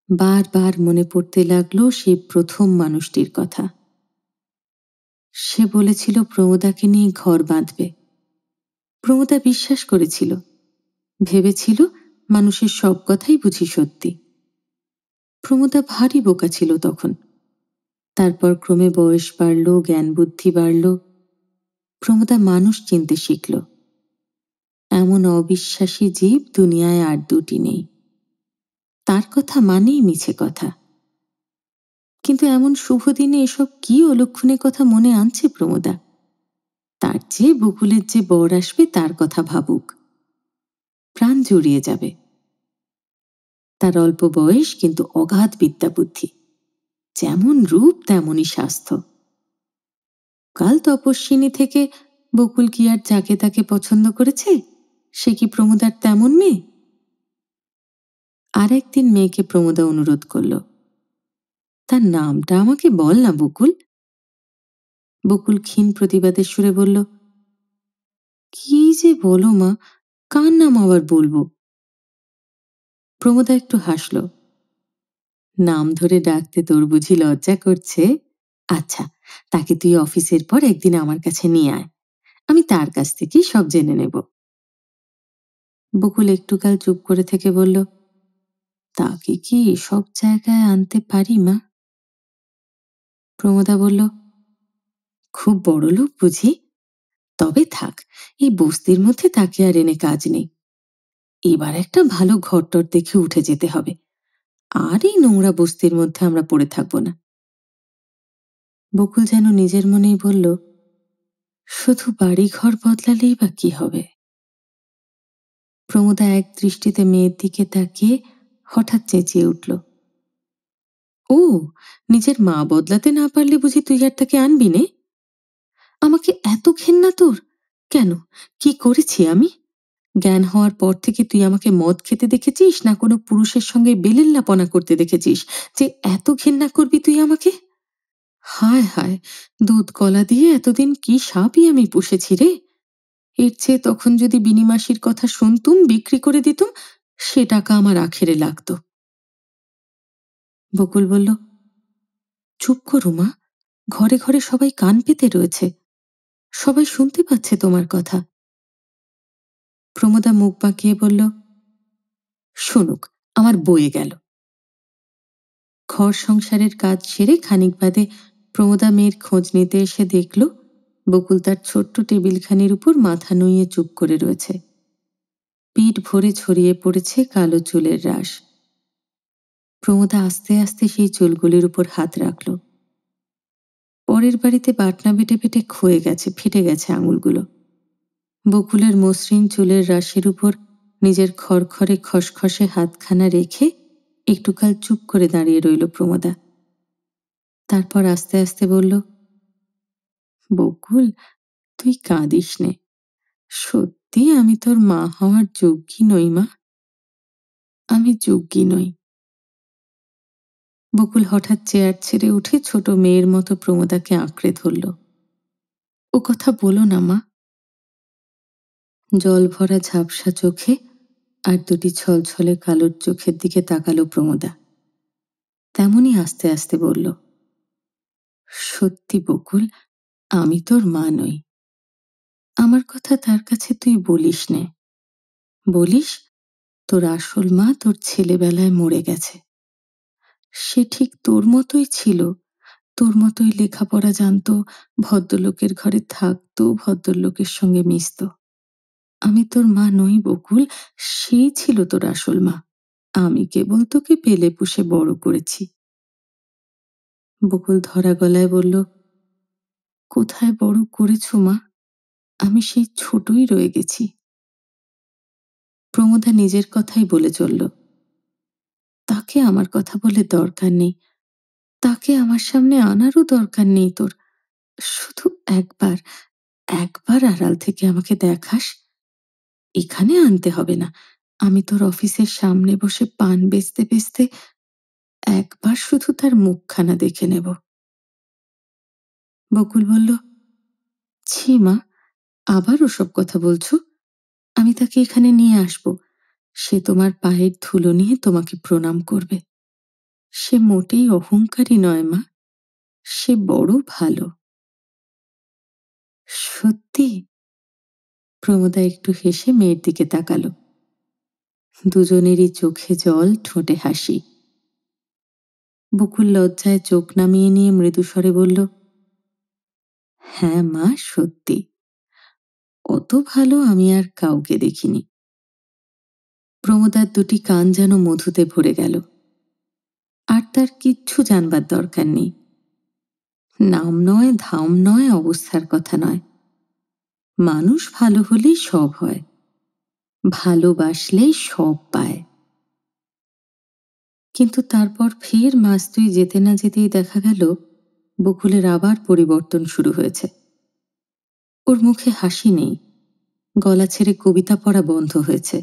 বারবার মনে পড়তে লাগলো সেই প্রথম মানুষটির কথা। সে বলেছিল প্রমোদাকে নিয়ে ঘর বাঁধবে। প্রমোদা বিশ্বাস করেছিল, ভেবেছিল মানুষের সব কথাই বুঝি সত্যি। প্রমোদা ভারী বোকা ছিল তখন। তারপর ক্রমে বয়স বাড়ল, জ্ঞান বুদ্ধি বাড়ল, প্রমোদা মানুষ চিনতে শিখল। এমন অবিশ্বাসী জীব দুনিয়ায় আর দুটি নেই, তার কথা মানেই মিছে কথা। কিন্তু এমন শুভ দিনে এসব কি অলক্ষণে কথা মনে আনছে প্রমোদা? তার চেয়ে বকুলের যে বর আসবে তার কথা ভাবুক, প্রাণ জুড়িয়ে যাবে। তার অল্প বয়স, কিন্তু অগাধ বিদ্যা বুদ্ধি, যেমন রূপ তেমনই স্বাস্থ্য। কাল তপস্বিনী থেকে বকুল কি আর যাকে তাকে পছন্দ করেছে? সে কি প্রমোদার তেমন মেয়ে? আর একদিন মেয়েকে প্রমোদা অনুরোধ করল, তার নামটা আমাকে বল না বকুল। বকুল ক্ষীণ প্রতিবাদের সুরে বলল, কি যে বলো মা, কার নাম আবার বলবো? প্রমোদা একটু হাসল। নাম ধরে ডাকতে তোর বুঝি লজ্জা করছে? আচ্ছা, তাকে তুই অফিসের পর একদিন আমার কাছে নিয়ে আয়, আমি তার কাছ থেকেই সব জেনে নেব। বকুল একটুকাল চুপ করে থেকে বলল, তাকে কি সব জায়গায় আনতে পারি মা? প্রমোদা বলল, খুব বড় লোক বুঝি? তবে থাক, এই বস্তির মধ্যে তাকে আর এনে কাজ নেই। এবার একটা ভালো ঘরটর দেখে উঠে যেতে হবে, আর এই নোংরা বস্তির মধ্যে আমরা পড়ে থাকবো না। বকুল যেন নিজের মনেই বলল, শুধু বাড়ি ঘর বদলালেই বা কি হবে? প্রমোদা এক দৃষ্টিতে মেয়ের দিকে তাকিয়ে হঠাৎ চেঁচিয়ে উঠল, ও, নিজের মা বদলাতে না পারলে বুঝি তুই আর তাকে আনবি নে? আমাকে এত ঘেন্না তোর? কেন, কি করেছি আমি? জ্ঞান হওয়ার পর থেকে তুই আমাকে মদ খেতে দেখেছিস, না কোনো পুরুষের সঙ্গে বেলেল্লাপনা করতে দেখেছিস যে এত ঘেন্না করবি তুই আমাকে? হায় হায়, দুধ কলা দিয়ে এতদিন কি সাপই আমি পুষেছি রে! এর চেয়ে তখন যদি বিনিমাসির কথা শুনতুম, বিক্রি করে দিতুম, সে টাকা আমার আখেরে লাগতো। বকুল বলল, চুপ করো মা, ঘরে ঘরে সবাই কান পেতে রয়েছে, সবাই শুনতে পাচ্ছে তোমার কথা। প্রমোদা মুখ বাঁকিয়ে বলল, শুনুক, আমার বয়ে গেল। ঘর সংসারের কাজ সেরে খানিক বাদে প্রমোদা মেয়ের খোঁজ নিতে এসে দেখল বকুল তার ছোট্ট টেবিলখানির উপর মাথা নুইয়ে চুপ করে রয়েছে। পিঠ ভরে ছড়িয়ে পড়েছে কালো চুলের রাশ। প্রমোদা আস্তে আস্তে সেই চুলগুলির উপর হাত রাখল। পরের বাড়িতে বাটনা বেটে বেটে ক্ষয়ে গেছে, ফেটে গেছে আঙুলগুলো। বকুলের মসৃণ চুলের রাশির উপর নিজের খড়খড়ে খসখসে হাতখানা রেখে একটুকাল চুপ করে দাঁড়িয়ে রইল প্রমোদা। তারপর আস্তে আস্তে বলল, বকুল, তুই কাঁদিস নে। সত্যি আমি তোর মা হওয়ার যোগ্যী নই মা, আমি যোগ্যী নই। বকুল হঠাৎ চেয়ার ছেড়ে উঠে ছোট মেয়ের মতো প্রমোদাকে আঁকড়ে ধরল। ও কথা বলো না মা। জল ভরা ঝাপসা চোখে আর দুটি ছলছলে কালোর চোখের দিকে তাকালো প্রমোদা। তেমনি আস্তে আস্তে বলল, সত্যি বকুল, আমি তোর মা নই। আমার কথা তার কাছে তুই বলিস নে। বলিস তোর আসল মা তোর ছেলেবেলায় মরে গেছে। সে ঠিক তোর মতোই ছিল, তোর মতোই লেখাপড়া জানতো, ভদ্রলোকের ঘরে থাকতো, ভদ্রলোকের সঙ্গে মিশত। আমি তোর মা নই বকুল, সেই ছিল তোর আসল মা। আমি কেবল তোকে পেলে পুষে বড় করেছি। বকুল ধরা গলায় বলল, কোথায় বড় করেছ মা? আমি সেই ছোটই রয়ে গেছি। প্রমোদা নিজের কথাই বলে চলল, তাকে আমার কথা বলে দরকার নেই, তাকে আমার সামনে আনারও দরকার নেই তোর। শুধু একবার, একবার আড়াল থেকে আমাকে দেখাস। এখানে আনতে হবে না, আমি তোর অফিসের সামনে বসে পান বেচতে বেচতে একবার শুধু তার মুখখানা দেখে নেব। বকুল বলল, ছি মা, আবার ওসব কথা বলছো? আমি তাকে এখানে নিয়ে আসব, সে তোমার পায়ের ধুলো নিয়ে তোমাকে প্রণাম করবে। সে মোটেই অহংকারী নয় মা, সে বড় ভালো। সত্যি? প্রমোদা একটু হেসে মেয়ের দিকে তাকালো। দুজনেরই চোখে জল, ঠোঁটে হাসি। বকুল লজ্জায় চোখ নামিয়ে নিয়ে মৃদুস্বরে বলল, হ্যাঁ মা, সত্যি। অত ভালো আমি আর কাউকে দেখিনি। প্রমোদার দুটি কান যেন মধুতে ভরে গেল। আর তার কিচ্ছু জানবার দরকার নেই। নাম নয়, ধাম নয়, অবস্থার কথা নয়। মানুষ ভালো হলেই সব হয়, ভালোবাসলেই সব পায়। কিন্তু তারপর ফের মাস দুই যেতে না যেতেই দেখা গেল বকুলের আবার পরিবর্তন শুরু হয়েছে। ওর মুখে হাসি নেই, গলা ছেড়ে কবিতা পড়া বন্ধ হয়েছে।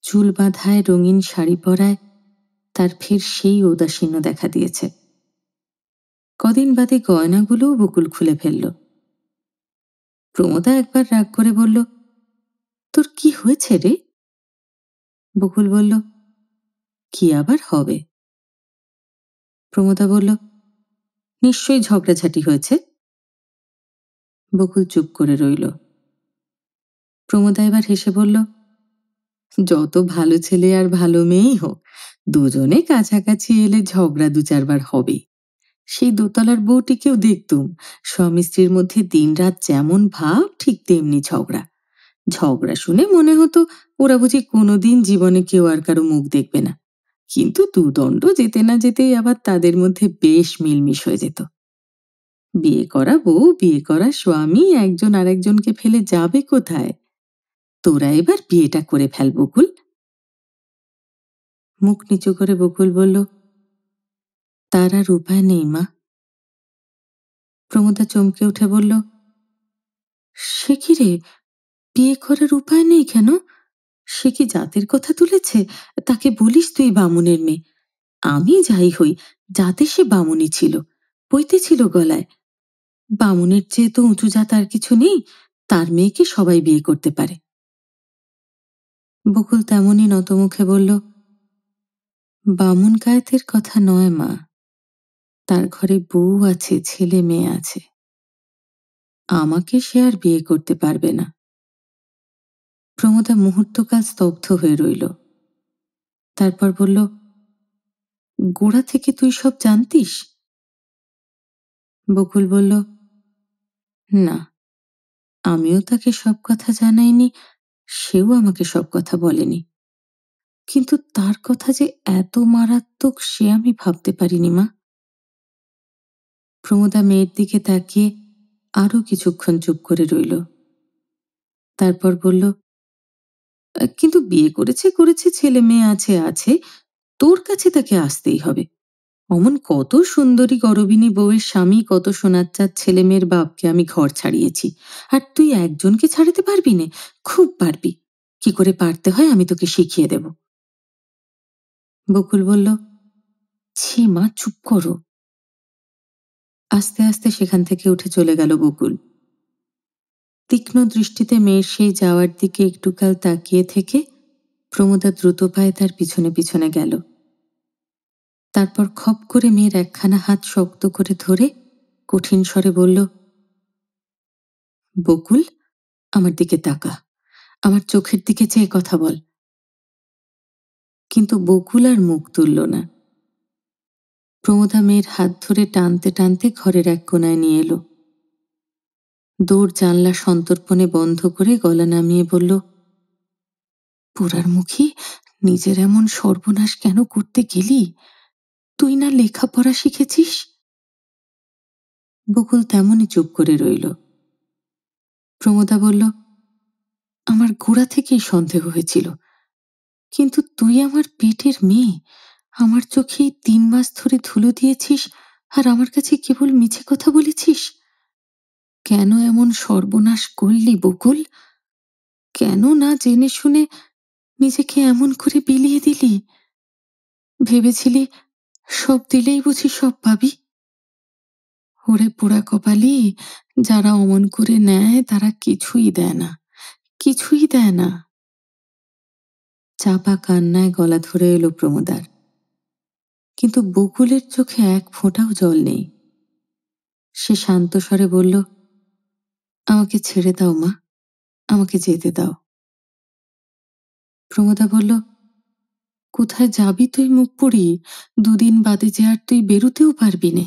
চুল বাঁধায়, রঙিন শাড়ি পরায় তার ফের সেই ঔদাসীন্য দেখা দিয়েছে। কদিন বাদে গয়নাগুলোও বকুল খুলে ফেলল। প্রমোদা একবার রাগ করে বলল, তোর কি হয়েছে রে? বকুল বলল, কি আবার হবে? প্রমোদা বলল, নিশ্চয়ই ঝগড়াঝাটি হয়েছে। বকুল চুপ করে রইল। প্রমোদা এবার হেসে বলল, যত ভালো ছেলে আর ভালো মেয়েই হোক, দুজনে কাছাকাছি এলে ঝগড়া দু চারবার হবেই। সেই দোতলার বউটিকেও দেখতুম, স্বামী স্ত্রীর মধ্যে দিনরাত যেমন ভাব ঠিক তেমনি ঝগড়া। ঝগড়া শুনে মনে হতো ওরা বুঝি কোনোদিন জীবনে কেউ আর কারো মুখ দেখবে না। কিন্তু দুদণ্ড যেতে না যেতেই আবার তাদের মধ্যে বেশ মিলমিশ হয়ে যেত। বিয়ে করা বউ, বিয়ে করা স্বামী একজন আরেকজনকে ফেলে যাবে কোথায়? তোরা এবার বিয়েটা করে ফেল বকুল। মুখ নিচু করে বকুল বলল, তার আর উপায় নেই মা। প্রমোদা চমকে উঠে বলল, সে কি রে, বিয়ে করার উপায় নেই কেন? সে কি জাতের কথা তুলেছে? তাকে বলিস তুই বামুনের মেয়ে। আমি যাই হই, জাতে সে বামুনই ছিল, পৈতে ছিল গলায়। বামুনের চেয়ে তো উঁচু জাত আর কিছু নেই, তার মেয়েকে সবাই বিয়ে করতে পারে। বকুল তেমনই নতমুখে বলল, বামুন গায়েতের কথা নয় মা, তার ঘরে বউ আছে, ছেলে মেয়ে আছে, আমাকে সে আর বিয়ে করতে পারবে না। প্রমোদা মুহূর্তকাল স্তব্ধ হয়ে রইল, তারপর বলল, গোড়া থেকে তুই সব জানতিস? বকুল বলল, না, আমিও তাকে সব কথা জানাইনি, সেও আমাকে সব কথা বলেনি, কিন্তু তার কথা যে এত মারাত্মক সে আমি ভাবতে পারিনি মা। প্রমোদা মেয়ের দিকে তাকিয়ে আরো কিছুক্ষণ চুপ করে রইল, তারপর বলল, কিন্তু বিয়ে করেছে করেছে, ছেলে মেয়ে আছে আছে, তোর কাছে তাকে আসতেই হবে। অমন কত সুন্দরী গরবিনী বউয়ের স্বামী, কত সোনার চাঁদ ছেলে মেয়ের বাপকে আমি ঘর ছাড়িয়েছি, আর তুই একজনকে ছাড়াতে পারবি নে? খুব পারবি, কি করে পারতে হয় আমি তোকে শিখিয়ে দেব। বকুল বলল, ছি মা, চুপ করো। আস্তে আস্তে সেখান থেকে উঠে চলে গেল বকুল। তীক্ষ্ণ দৃষ্টিতে মেয়ের সেই যাওয়ার দিকে একটুকাল তাকিয়ে থেকে প্রমোদা দ্রুত পায়ে তার পিছনে পিছনে গেল। তারপর খপ করে মেয়ের একখানা হাত শক্ত করে ধরে কঠিন স্বরে বলল, বকুল, আমার দিকে তাকা, আমার চোখের দিকে চেয়ে কথা বল। কিন্তু বকুল আর মুখ তুলল না। প্রমোদা মেয়ের হাত ধরে টানতে টানতে ঘরের এক কোনায় নিয়ে এলো। দৌড় জানলা সন্তর্পণে বন্ধ করে গলা নামিয়ে বলল, পোড়ার মুখী, নিজের এমন সর্বনাশ কেন করতে গেলি? তুই না লেখাপড়া শিখেছিস? বকুল তেমনই চুপ করে রইল। প্রমোদা বলল, আমার গোড়া থেকেই সন্দেহ হয়েছিল, কিন্তু তুই আমার পেটের মেয়ে, আমার চোখে 3 মাস ধরে ধুলো দিয়েছিস, আর আমার কাছে কেবল মিছে কথা বলেছিস। কেন এমন সর্বনাশ করলি বকুল? কেন না জেনে শুনে নিজেকে এমন করে বিলিয়ে দিলি? ভেবেছিলি সব দিলেই বুঝি সব পাবি? ওরে পোড়া কপালি, যারা অমন করে নেয় তারা কিছুই দেয় না, কিছুই দেয় না। চাপা কান্নায় গলা ধরে এলো প্রমোদার, কিন্তু বকুলের চোখে এক ফোঁটাও জল নেই। সে শান্ত স্বরে বলল, আমাকে ছেড়ে দাও মা, আমাকে যেতে দাও। প্রমোদা বলল, কোথায় যাবি তুই মুখ পুড়ি? 2 দিন বাদে যে আর তুই বেরুতেও পারবি নে।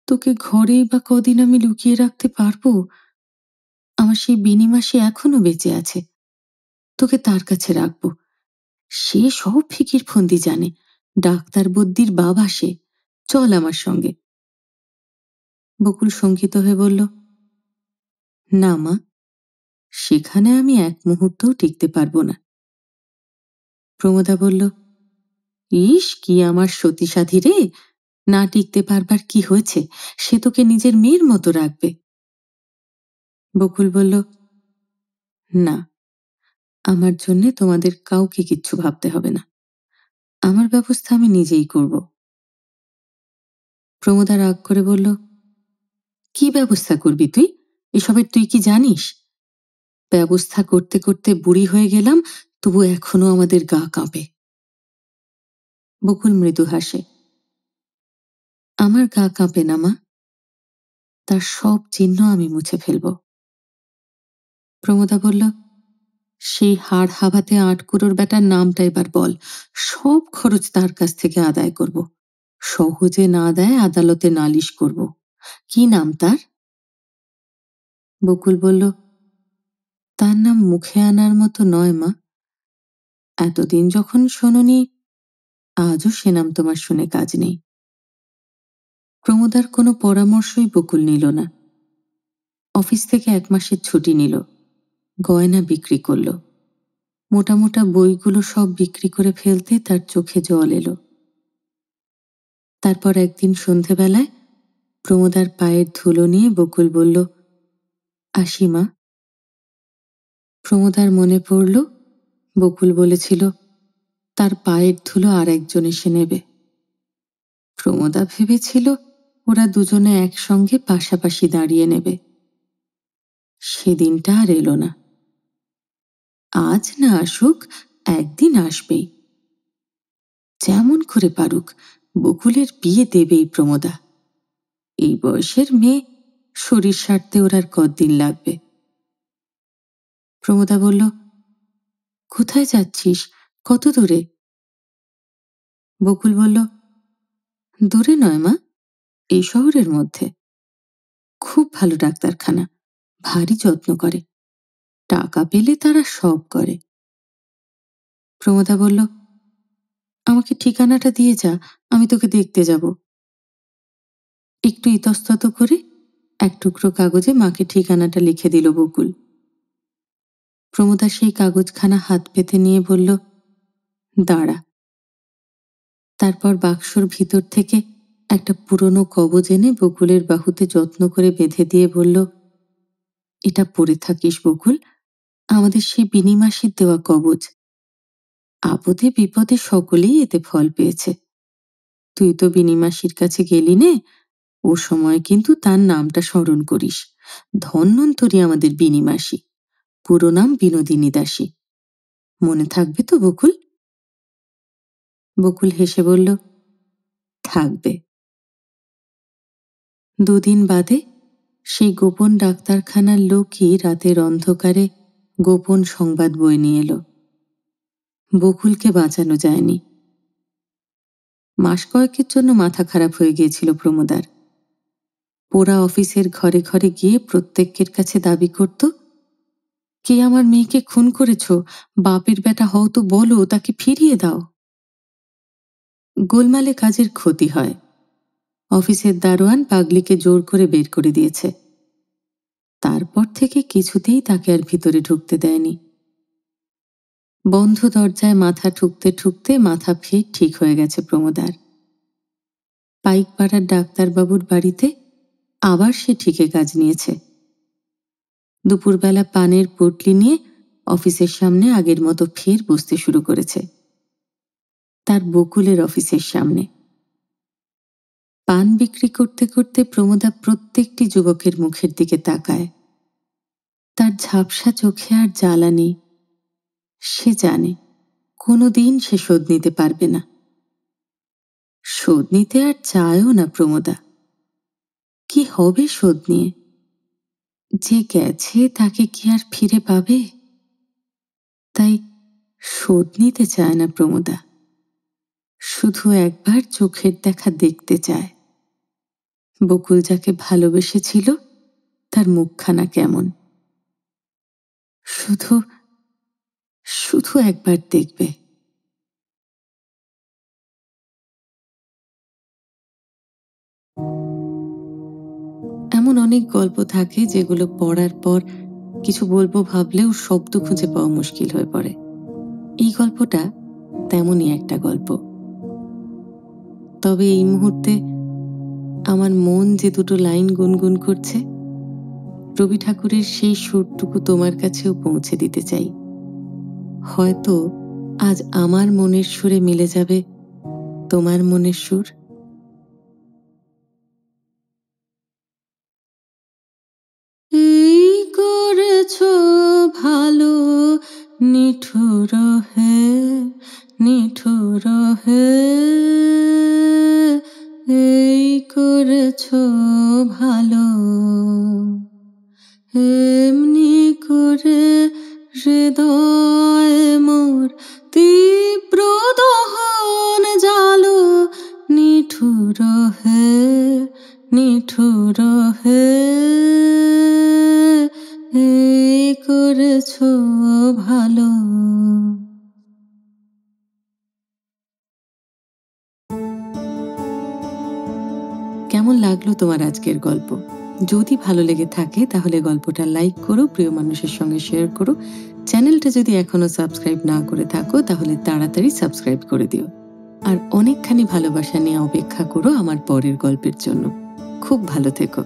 তোকে ঘরেই বা কদিন আমি লুকিয়ে রাখতে পারবো? আমার সেই বিনিমাসে এখনো বেঁচে আছে, তোকে তার কাছে রাখবো। সে সব ফিকির ফন্দি জানে, ডাক্তার বদ্যির বাবা সে। চল আমার সঙ্গে। বকুল শঙ্কিত হয়ে বলল, না মা, সেখানে আমি এক মুহূর্তও টিকতে পারবো না। প্রমোদা বলল, ইস, কি আমার সতী সাধী রে, না টিকতে পারবার কি হয়েছে? সে তোকে নিজের মেয়ের মতো রাখবে। বকুল বলল, না, আমার জন্যে তোমাদের কাউকে কিচ্ছু ভাবতে হবে না, আমার ব্যবস্থা আমি নিজেই করব। প্রমোদা রাগ করে বলল, কি ব্যবস্থা করবি তুই? এসবের তুই কি জানিস? ব্যবস্থা করতে করতে বুড়ি হয়ে গেলাম, তবু এখনো আমাদের গা কাঁপে। বকুল মৃদু হাসে, আমার গা কাঁপে না মা, তার সব চিহ্ন আমি মুছে ফেলব। প্রমোদা বলল, সেই হাড় হাবাতে 8 কুড়োর বেটার নামটা এবার বল, সব খরচ তার কাছ থেকে আদায় করব। সহজে না দেয় আদালতে নালিশ করব। কি নাম তার? বকুল বলল, তার নাম মুখে আনার মতো নয় মা, এতদিন যখন শোনোনি, আজও সে নাম তোমার শুনে কাজ নেই। প্রমোদার কোনো পরামর্শই বকুল নিল না। অফিস থেকে 1 মাসের ছুটি নিল, গয়না বিক্রি করল। মোটা মোটা বইগুলো সব বিক্রি করে ফেলতে তার চোখে জল এলো। তারপর একদিন সন্ধেবেলায় প্রমোদার পায়ের ধুলো নিয়ে বকুল বলল, আসি মা। প্রমোদার মনে পড়ল বকুল বলেছিল তার পায়ের ধুলো আর একজন এসে নেবে। প্রমোদা ভেবেছিল ওরা দুজনে একসঙ্গে পাশাপাশি দাঁড়িয়ে নেবে। সেদিনটা আর এলো না। আজ না আসুক, একদিন আসবেই। যেমন করে পারুক বকুলের বিয়ে দেবেই প্রমোদা। এই বয়সের মেয়ে, শরীর সারতে ওর আর কতদিন লাগবে। প্রমোদা বলল, কোথায় যাচ্ছিস, কত দূরে? বকুল বলল, দূরে নয় মা, এই শহরের মধ্যে। খুব ভালো ডাক্তারখানা, ভারী যত্ন করে, টাকা পেলে তারা সব করে। প্রমোদা বলল, আমাকে ঠিকানাটা দিয়ে যা, আমি তোকে দেখতে যাব। একটু ইতস্তত করে এক টুকরো কাগজে মাকে ঠিকানাটা লিখে দিল বকুল। প্রমোদা সেই কাগজখানা হাত পেতে নিয়ে বলল, দাঁড়া। তারপর বাক্সর ভিতর থেকে একটা পুরনো কবজ এনে বকুলের বাহুতে যত্ন করে বেঁধে দিয়ে বলল, এটা পরে থাকিস বকুল, আমাদের সেই বিনিমাসির দেওয়া কবজ। আপদে বিপদে সকলেই এতে ফল পেয়েছে। তুই তো বিনিমাসির কাছে গেলি নে, ও সময় কিন্তু তার নামটা স্মরণ করিস। ধন্বন্তরী আমাদের বিনিমাসি, পুরো নাম বিনোদিনী দাসী। মনে থাকবে তো বকুল? বকুল হেসে বলল, থাকবে। 2 দিন বাদে সেই গোপন ডাক্তারখানার লোকই রাতের অন্ধকারে গোপন সংবাদ বয়ে নিয়ে এলো, বকুলকে বাঁচানো যায়নি। মাস কয়েকের জন্য মাথা খারাপ হয়ে গিয়েছিল প্রমোদার। পোড়া অফিসের ঘরে ঘরে গিয়ে প্রত্যেকের কাছে দাবি করত, কে আমার মেয়েকে খুন করেছ, বাপের বেটা হও তো বলো, তাকে ফিরিয়ে দাও। গোলমালে কাজের ক্ষতি হয়। অফিসের দারোয়ান পাগলিকে জোর করে বের করে দিয়েছে। তারপর থেকে কিছুতেই তাকে আর ভিতরে ঢুকতে দেয়নি। বন্ধ দরজায় মাথা ঠুকতে ঠুকতে মাথা ফের ঠিক হয়ে গেছে প্রমোদার। পাইকপাড়ার ডাক্তারবাবুর বাড়িতে আবার সে ঠিকে কাজ নিয়েছে। দুপুরবেলা পানের পুটলি নিয়ে অফিসের সামনে আগের মতো ফের বসতে শুরু করেছে, তার বকুলের অফিসের সামনে। পান বিক্রি করতে করতে প্রমোদা প্রত্যেকটি যুবকের মুখের দিকে তাকায়। তার ঝাপসা চোখে আর জ্বালা নেই। সে জানে কোনোদিন সে শোধ নিতে পারবে না। শোধ নিতে আর চায়ও না প্রমোদা। কি হবে শোধ নিয়ে? যে গেছে তাকে কি আর ফিরে পাবে? তাই শোধ নিতে চায় না প্রমোদা। শুধু একবার চোখের দেখা দেখতে চায়, বকুল যাকে ভালোবেসেছিল তার মুখখানা কেমন। শুধু শুধু একবার দেখবে। এমন অনেক গল্প থাকে যেগুলো পড়ার পর কিছু বলবো ভাবলেও শব্দ খুঁজে পাওয়া মুশকিল হয়ে পড়ে। এই গল্পটা তেমনই একটা গল্প। তবে এই মুহূর্তে আমার মন যে দুটো লাইন গুনগুন করছে, রবি ঠাকুরের সেই সুরটুকু তোমার কাছেও পৌঁছে দিতে চাই। হয়তো আজ আমার মনের সুরে মিলে যাবে তোমার মনের সুর। এই করেছ ভালো, নিঠুর হে, নিঠুর হে, এই করেছ ভালো। এমনি করে হৃদয় মোর তীব্র দহন জালো, নিঠুর হে, নিঠুর হে, এই করেছ ভালো। কেমন লাগলো তোমার আজকের গল্প? যদি ভালো লেগে থাকে তাহলে গল্পটা লাইক করো, প্রিয় মানুষের সঙ্গে শেয়ার করো। চ্যানেলটা যদি এখনো সাবস্ক্রাইব না করে থাকো তাহলে তাড়াতাড়ি সাবস্ক্রাইব করে দিও। আর অনেকখানি ভালোবাসা নিয়ে অপেক্ষা করো আমার পরের গল্পের জন্য। খুব ভালো থেকো।